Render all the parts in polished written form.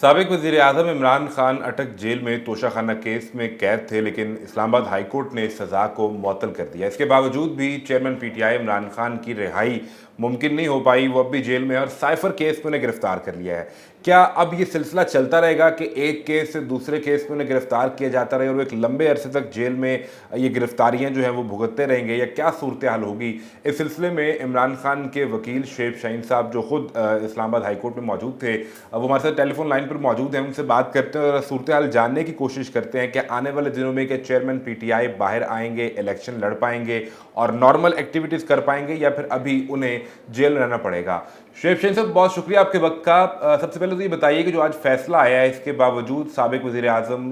साबिक वज़ीर आज़म इमरान खान अटक जेल में तोशाखाना केस में कैद थे, लेकिन इस्लामाबाद हाई कोर्ट ने सज़ा को मुअत्तल कर दिया। इसके बावजूद भी चेयरमैन पीटीआई इमरान खान की रिहाई मुमकिन नहीं हो पाई। वो अब भी जेल में है और साइफर केस में उन्हें गिरफ्तार कर लिया है। क्या अब ये सिलसिला चलता रहेगा कि एक केस से दूसरे केस में उन्हें गिरफ्तार किया जाता रहे और वो एक लंबे अरसे तक जेल में ये गिरफ्तारियां जो हैं वो भुगतते रहेंगे, या क्या सूरत हाल होगी? इस सिलसिले में इमरान खान के वकील शुएब शाहीन साहब, जो खुद इस्लामाबाद हाई कोर्ट में मौजूद थे, वो हमारे साथ टेलीफोन लाइन पर मौजूद हैं। उनसे बात करते हैं और सूरत हाल जानने की कोशिश करते हैं कि आने वाले दिनों में क्या चेयरमैन पीटीआई बाहर आएंगे, इलेक्शन लड़ पाएंगे और नॉर्मल एक्टिविटीज़ कर पाएंगे, या फिर अभी उन्हें जेल में रहना पड़ेगा। शुएब शाहीन साहब, बहुत शुक्रिया आपके वक्त का। सबसे पहले तो ये बताइए कि जो आज फैसला आया है, इसके बावजूद साबिक वज़ीर आज़म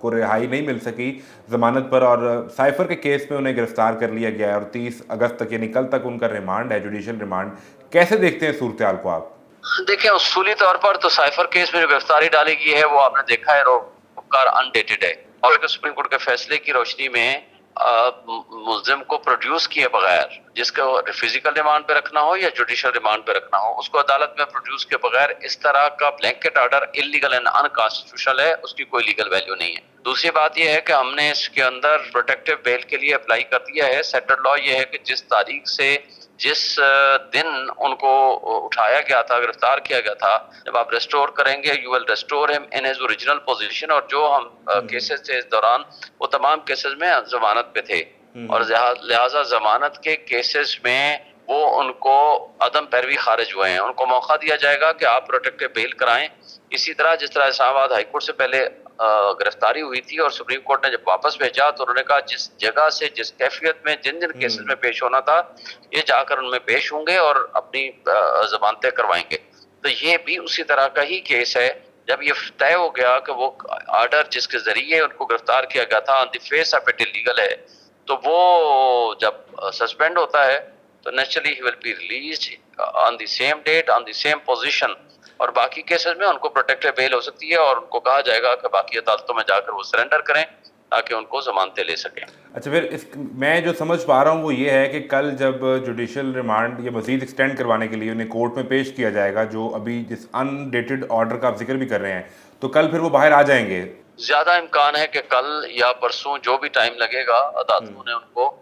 को रिहाई नहीं मिल सकी ज़मानत पर और साइफर के केस में उन्हें गिरफ्तार कर लिया गया है और 30 अगस्त तक यानी कल तक उनका रिमांड है, जुडिशल रिमांड। कैसे देखते हैं सूरत हाल को आप? देखिए, उसूली तौर पर तो साइफर केस में जो गिरफ्तारी डाली गई है वो आपने देखा है रोकार अनडेटेड है, और सुप्रीम कोर्ट के फैसले की रोशनी में मुल्जिम को प्रोड्यूस किए बगैर, जिसको फिजिकल रिमांड पे रखना हो या जुडिशल रिमांड पे रखना हो, उसको अदालत में प्रोड्यूस किए बगैर इस तरह का blanket order illegal and unconstitutional है, उसकी कोई लीगल वैल्यू नहीं है। दूसरी बात यह है कि हमने इसके अंदर प्रोटेक्टिव बेल के लिए अप्लाई कर दिया है। सेटल्ड लॉ यह है कि जिस तारीख से जिस दिन उनको उठाया गया था, गिरफ्तार किया गया था, जब आप रेस्टोर करेंगे, you will restore him in his original position. और जो हम केसेस थे इस दौरान, वो तमाम केसेस में जमानत पे थे, और लिहाजा जमानत के केसेस में वो उनको अदम पैरवी खारिज हुए हैं। उनको मौका दिया जाएगा कि आप प्रोटेक्टिव बेल कराएं। इसी तरह जिस तरह इस्लामाबाद हाईकोर्ट से पहले गिरफ्तारी हुई थी और सुप्रीम कोर्ट ने जब वापस भेजा तो उन्होंने कहा जिस जगह से, जिस कैफियत में, जिन जिन केसेस में पेश होना था, ये जाकर उनमें पेश होंगे और अपनी जमानतें करवाएंगे। तो ये भी उसी तरह का ही केस है। जब ये तय हो गया कि वो ऑर्डर जिसके जरिए उनको गिरफ्तार किया गया था on the face of it illegal है, तो वो जब सस्पेंड होता है तो नेचुरली ही will be released on the same date, on the same position. और बाकी केसेस में उनको प्रोटेक्टिव बेल हो सकती है और उनको कहा जाएगा कि बाकी अदालतों में जाकर वो सरेंडर करें ताकि उनको जमानतें ले सकें। अच्छा, फिर इस मैं जो समझ पा रहा हूँ वो ये है कि कल जब जुडिशल रिमांड ये मज़ीद एक्सटेंड करवाने के लिए उन्हें कोर्ट में पेश किया जाएगा, जो अभी जिस अनडेटेड ऑर्डर का आप जिक्र भी कर रहे हैं, तो कल फिर वो बाहर आ जाएंगे। ज्यादा इम्कान है कि कल या परसों, जो भी टाइम लगेगा, अदालतों ने उनको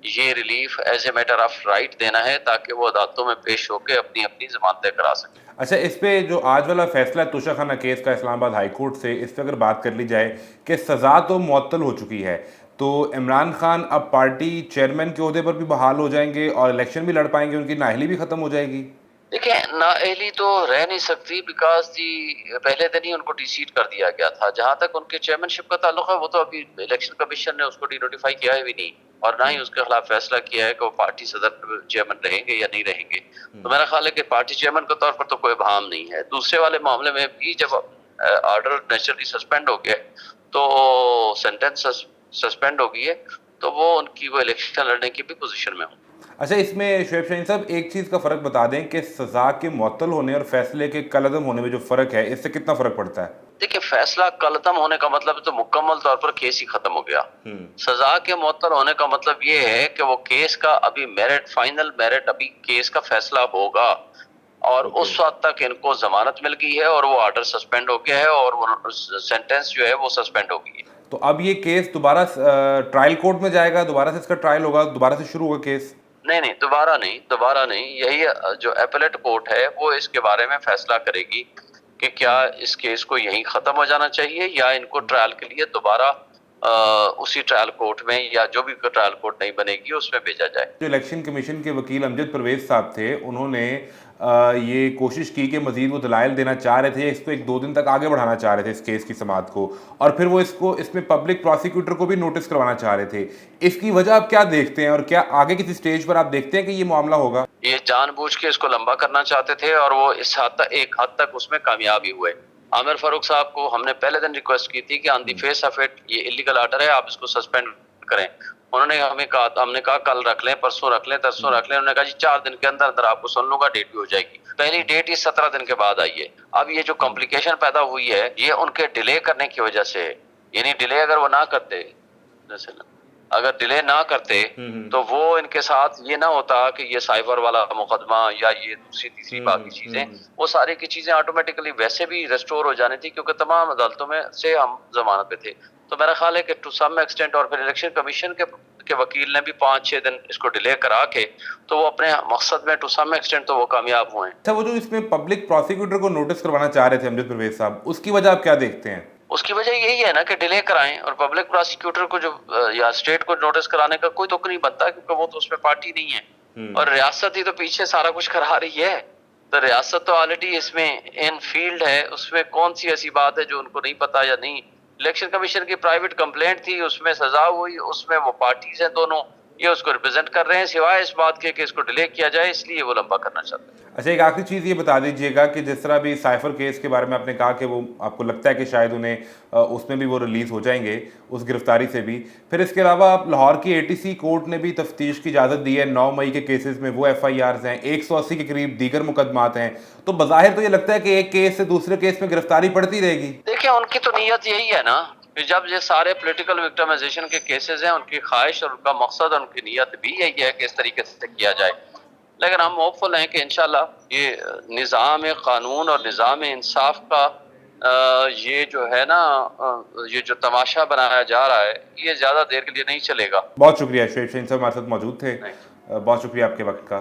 ये relief as a matter of right देना है ताकि वो अदालतों में पेश होकर अपनी अपनी जमानतें करा सकें। अच्छा, इस पे जो आज वाला फैसला है तोशाखाना केस का इस्लामाबाद हाई कोर्ट से, इस पे अगर बात कर ली जाए कि सज़ा तो मुअत्तल हो चुकी है, तो इमरान खान अब पार्टी चेयरमैन के ओहदे पर भी बहाल हो जाएंगे और इलेक्शन भी लड़ पाएंगे, उनकी नाअहली भी खत्म हो जाएगी? देखिए, नाअहली तो रह नहीं सकती, बिकॉज दी पहले दिन ही उनको डिसीट कर दिया गया था। जहां तक उनके चेयरमैनशिप का ताल्लुक है, वो तो अभी इलेक्शन कमीशन ने उसको डिनोटिफाई किया है भी नहीं, और ना ही उसके खिलाफ फैसला किया है कि वो पार्टी सदर चेयरमैन रहेंगे या नहीं रहेंगे। तो मेरा ख्याल है कि पार्टी चेयरमैन के तौर पर तो कोई बहाम नहीं है। दूसरे वाले मामले में भी जब ऑर्डर नेचुरली सस्पेंड हो गया, तो सेंटेंस सस्पेंड हो गई है, तो वो उनकी वो इलेक्शन लड़ने की भी पोजीशन में हो। अच्छा, इसमें शुएब शाहीन साहब एक चीज़ का फ़र्क बता दें कि सज़ा के मुअत्तल होने और फैसले के कलअदम होने में जो फ़र्क है, इससे कितना फ़र्क पड़ता है? देखिए, फैसला कलअदम होने का मतलब तो मुकम्मल तौर पर केस ही खत्म हो गया। सजा के मुअत्तल होने का मतलब ये है कि वो केस का अभी मेरिट, फाइनल मेरिट, अभी केस का फैसला होगा, और उस वक्त तक इनको जमानत मिल गई है और वो ऑर्डर सस्पेंड हो गया है और वो सेंटेंस जो है वो सस्पेंड हो गई है। तो अब ये केस दोबारा ट्रायल कोर्ट में जाएगा, दोबारा से इसका ट्रायल होगा, दोबारा से शुरू होगा केस? नहीं नहीं, दोबारा नहीं, दोबारा नहीं। यही जो एपेलेट कोर्ट है वो इसके बारे में फैसला करेगी कि क्या इस केस को यहीं खत्म हो जाना चाहिए या इनको ट्रायल के लिए दोबारा उसी ट्रायल कोर्ट में, या जो भी ट्रायल कोर्ट नहीं बनेगी उसमें भेजा जाए। जो इलेक्शन कमीशन के वकील अमजद परवेज साहब थे, उन्होंने ये कोशिश की कि मजीद वो दलाइल देना चाह रहे थे, इसको 1-2 दिन तक आगे बढ़ाना चाह रहे थे इस केस की समाअत को, और फिर वो इसमें पब्लिक प्रोसिक्यूटर को भी नोटिस करवाना चाह रहे थे। इसकी वजह आप क्या देखते हैं और क्या आगे किसी स्टेज पर आप देखते हैं कि ये मामला होगा? ये जानबूझ के इसको लंबा करना चाहते थे और वो इस हद तक, एक हद तक उसमें कामयाब ही हुए। आमिर फारूक साहब को हमने पहले दिन रिक्वेस्ट की थी कि on the face of it ये इलीगल ऑर्डर है, आप इसको सस्पेंड करें। उन्होंने हमें कहा, हमने कहा कल रख लें, परसों रख लें, तरसों रख लें। उन्होंने कहा जी 4 दिन के अंदर अंदर आपको सुन लूंगा, डेट भी हो जाएगी। पहली डेट ही 17 दिन के बाद आई है। अब ये जो कॉम्प्लिकेशन पैदा हुई है, ये उनके डिले करने की वजह से है। यानी डिले अगर वो ना करते, اگر ڈیلے نہ کرتے تو وہ ان کے ساتھ یہ نہ ہوتا کہ یہ سائبر والا مقدمہ یا یہ دوسری تیسری باقی چیزیں، وہ ساری کی چیزیں آٹومیٹکلی ویسے بھی ریسٹور ہو جانی تھی، کیونکہ تمام عدالتوں میں سے ہم ضمانت پہ تھے. تو میرا خیال ہے کہ ٹو سم ایکسٹینٹ، اور پھر الیکشن کمیشن کے وکیل نے بھی 5-6 دن اس کو ڈیلے کرا کے تو وہ اپنے مقصد میں ٹو سم ایکسٹینٹ تو وہ کامیاب ہوئے ہیں. اچھا، وہ جو اس میں پبلک پروسیکیوٹر کو نوٹس کروانا چاہ رہے تھے امجد پرویز صاحب، اس کی وجہ آپ کیا دیکھتے ہیں؟ اس کی وجہ یہی ہے نا کہ ڈیلے کرائیں، اور پبلک پروسیکیوٹر کو جو یا اسٹیٹ کو نوٹس کرانے کا کوئی تک نہیں بنتا، کیونکہ وہ تو اس میں پارٹی نہیں ہے، اور ریاست ہی تو پیچھے سارا کچھ کرا رہی ہے. تو ریاست تو آلریڈی اس میں ان فیلڈ ہے، اس میں کون سی ایسی بات ہے جو ان کو نہیں پتا یا نہیں. الیکشن کمیشن کی پرائیویٹ کمپلینٹ تھی، اس میں سزا ہوئی، اس میں وہ پارٹیز ہیں دونوں، یہ اس کو ریپرزینٹ کر رہے ہیں، سوائے اس بات کے کہ اس کو ڈیلے کیا جائے، اس لیے وہ لمبا کرنا چاہتے ہیں. اچھا، ایک آخری چیز یہ بتا دیجئے گا کہ جس طرح بھی سائفر کیس کے بارے میں آپ نے کہا کہ وہ آپ کو لگتا ہے کہ شاید انہیں اس میں بھی وہ ریلیز ہو جائیں گے اس گرفتاری سے بھی، پھر اس کے علاوہ آپ لاہور کی ATC کورٹ نے بھی تفتیش کی اجازت دی ہے 9 مئی کے کیسز میں، وہ FIRs ہیں، 180 کے قریب دیگر مقدمات ہیں، تو بظاہر تو یہ لگتا ہے کہ ایک کیس سے دوسرے کیس میں گرفتاری پڑتی رہے گی. دیکھیں ان کی تو نیت یہی ہے نا، جب یہ سارے پولیٹیکل وکٹمائزیشن کے کیسز ہیں، ان کی خواہش اور ان کا مقصد اور ان کی نیت بھی یہی ہے کہ اس طریقے سے کیا جائے. لیکن ہم ہوپفل ہیں کہ انشاءاللہ یہ نظام قانون اور نظام انصاف کا یہ جو ہے نا یہ جو تماشا بنایا جا رہا ہے، یہ زیادہ دیر کے لیے نہیں چلے گا. بہت شکریہ، شعیب شاہین صاحب ہمارے ساتھ موجود تھے، بہت شکریہ آپ کے وقت کا.